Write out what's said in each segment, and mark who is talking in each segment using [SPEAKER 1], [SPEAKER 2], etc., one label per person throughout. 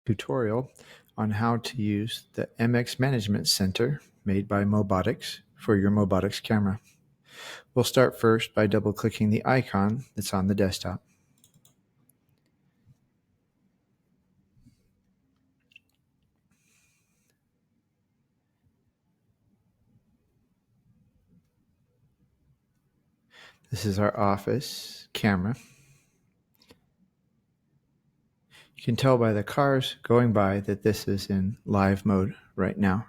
[SPEAKER 1] tutorial on how to use the MxManagement Center made by Mobotix for your Mobotix camera. We'll start first by double-clicking the icon that's on the desktop. This is our office camera. You can tell by the cars going by that this is in live mode right now.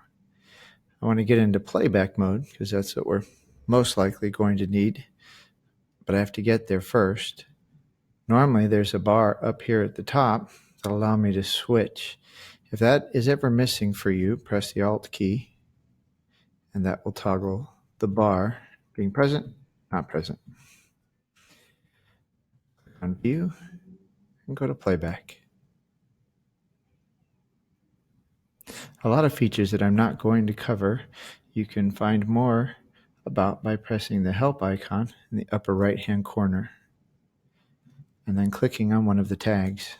[SPEAKER 1] I want to get into playback mode because that's what we're most likely going to need, but I have to get there first. Normally there's a bar up here at the top that'll allow me to switch. If that is ever missing for you, press the Alt key and that will toggle the bar being present, not present. Click on View and go to Playback. A lot of features that I'm not going to cover you can find more about by pressing the Help icon in the upper right hand corner and then clicking on one of the tags.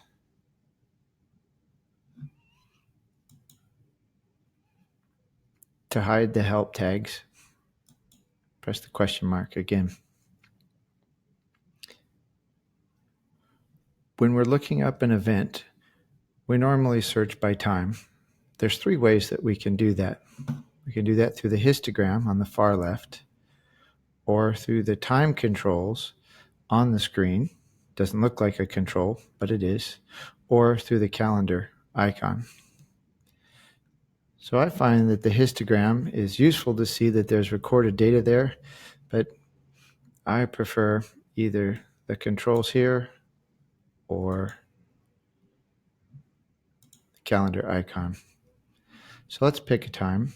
[SPEAKER 1] To hide the help tags, press the question mark again. When we're looking up an event, we normally search by time. There's three ways that we can do that. We can do that through the histogram on the far left, or through the time controls on the screen. Doesn't look like a control, but it is, or through the calendar icon. So I find that the histogram is useful to see that there's recorded data there, but I prefer either the controls here or the calendar icon. So let's pick a time.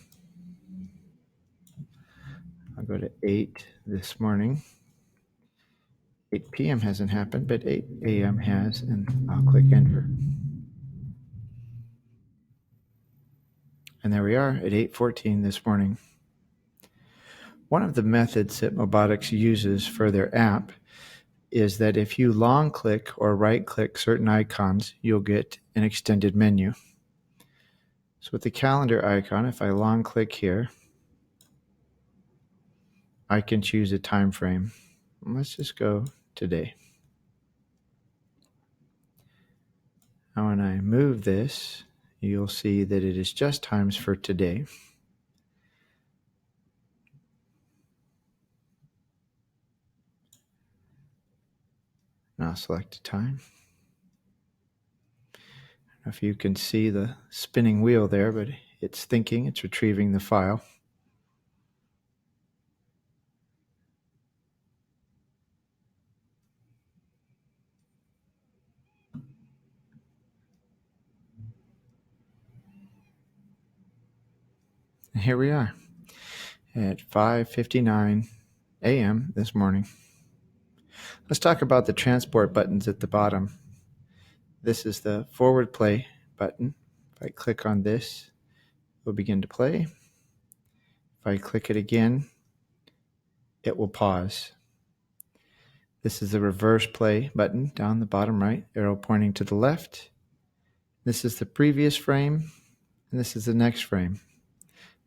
[SPEAKER 1] I'll go to 8 this morning. 8 p.m. hasn't happened, but 8 a.m. has, and I'll click Enter. And there we are at 8:14 this morning. One of the methods that Mobotix uses for their app is that if you long click or right click certain icons, you'll get an extended menu. So with the calendar icon, if I long click here, I can choose a time frame. Let's just go today. Now when I move this, you'll see that it is just times for today. And I'll select a time. I don't know if you can see the spinning wheel there, but it's thinking, it's retrieving the file. And here we are at 5:59 a.m. this morning. Let's talk about the transport buttons at the bottom. This is the forward play button. If I click on this, it will begin to play. If I click it again, it will pause. This is the reverse play button down the bottom right, arrow pointing to the left. This is the previous frame, and this is the next frame.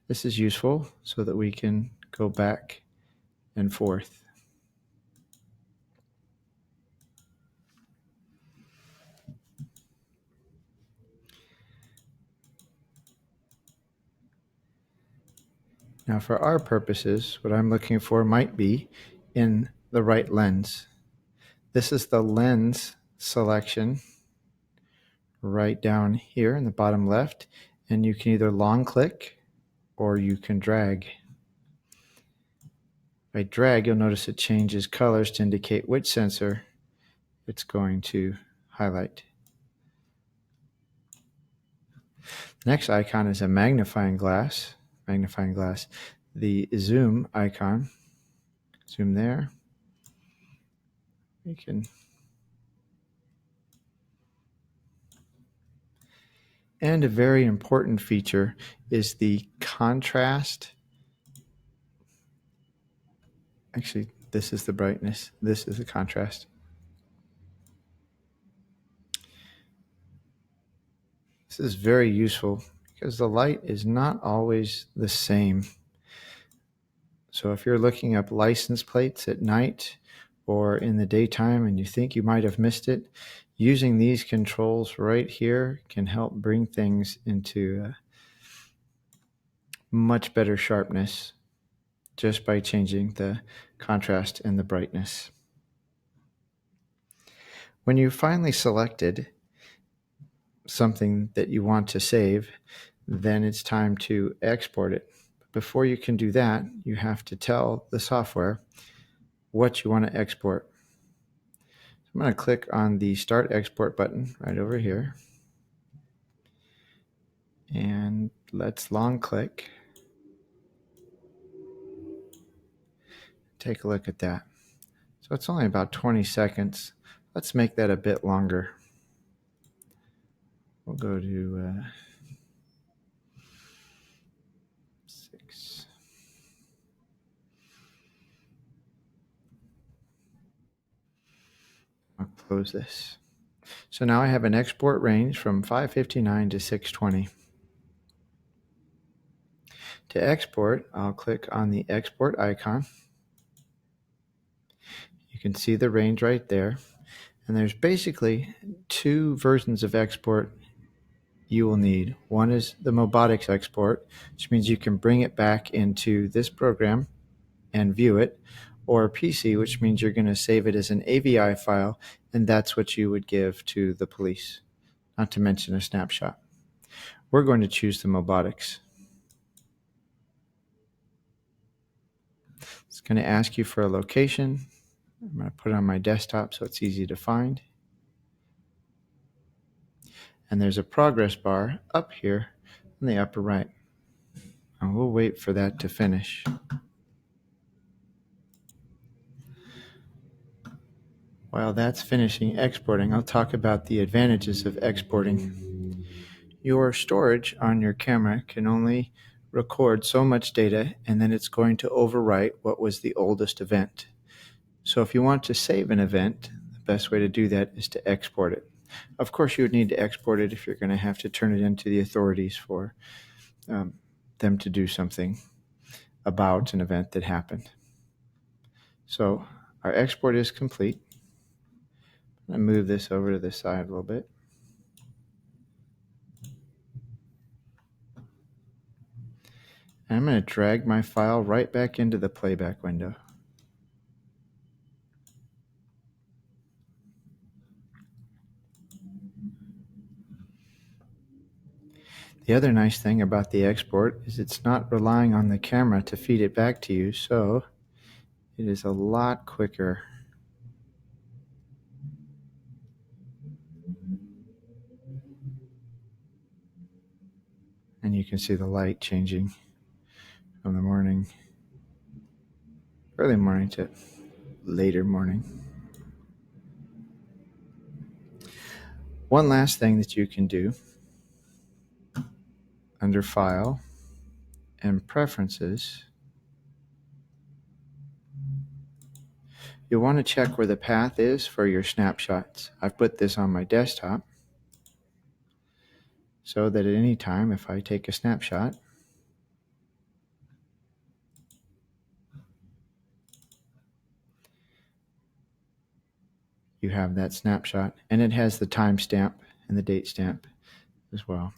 [SPEAKER 1] This is useful so that we can go back and forth. Now for our purposes, what I'm looking for might be in the right lens. This is the lens selection right down here in the bottom left, and you can either long click or you can drag. If I drag, you'll notice it changes colors to indicate which sensor it's going to highlight. The next icon is a magnifying glass. The zoom icon. Zoom there. We can. And a very important feature is the contrast. Actually, this is the brightness. This is the contrast. This is very useful because the light is not always the same. So if you're looking up license plates at night or in the daytime and you think you might have missed it, using these controls right here can help bring things into much better sharpness just by changing the contrast and the brightness. When you finally selected something that you want to save, then it's time to export it. Before you can do that, you have to tell the software what you want to export. I'm going to click on the Start Export button right over here. And let's long click. Take a look at that. So it's only about 20 seconds. Let's make that a bit longer. We'll go to 6. I'll close this. So now I have an export range from 559 to 620. To export, I'll click on the export icon. You can see the range right there. And there's basically two versions of export you will need. One is the Mobotix export, which means you can bring it back into this program and view it, or PC, which means you're going to save it as an AVI file, and that's what you would give to the police, not to mention a snapshot. We're going to choose the Mobotix. It's going to ask you for a location. I'm going to put it on my desktop so it's easy to find. And there's a progress bar up here in the upper right. And we'll wait for that to finish. While that's finishing exporting, I'll talk about the advantages of exporting. Your storage on your camera can only record so much data, and then it's going to overwrite what was the oldest event. So if you want to save an event, the best way to do that is to export it. Of course, you would need to export it if you're going to have to turn it into the authorities for them to do something about an event that happened. So our export is complete. I'm going to move this over to the side a little bit. And I'm going to drag my file right back into the playback window. The other nice thing about the export is it's not relying on the camera to feed it back to you, so it is a lot quicker. And you can see the light changing from the morning, early morning to later morning. One last thing that you can do under File and Preferences, you'll want to check where the path is for your snapshots. I've put this on my desktop so that at any time if I take a snapshot, you have that snapshot, and it has the timestamp and the date stamp as well.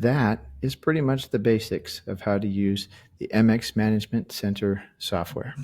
[SPEAKER 1] That is pretty much the basics of how to use the MxManagement Center software.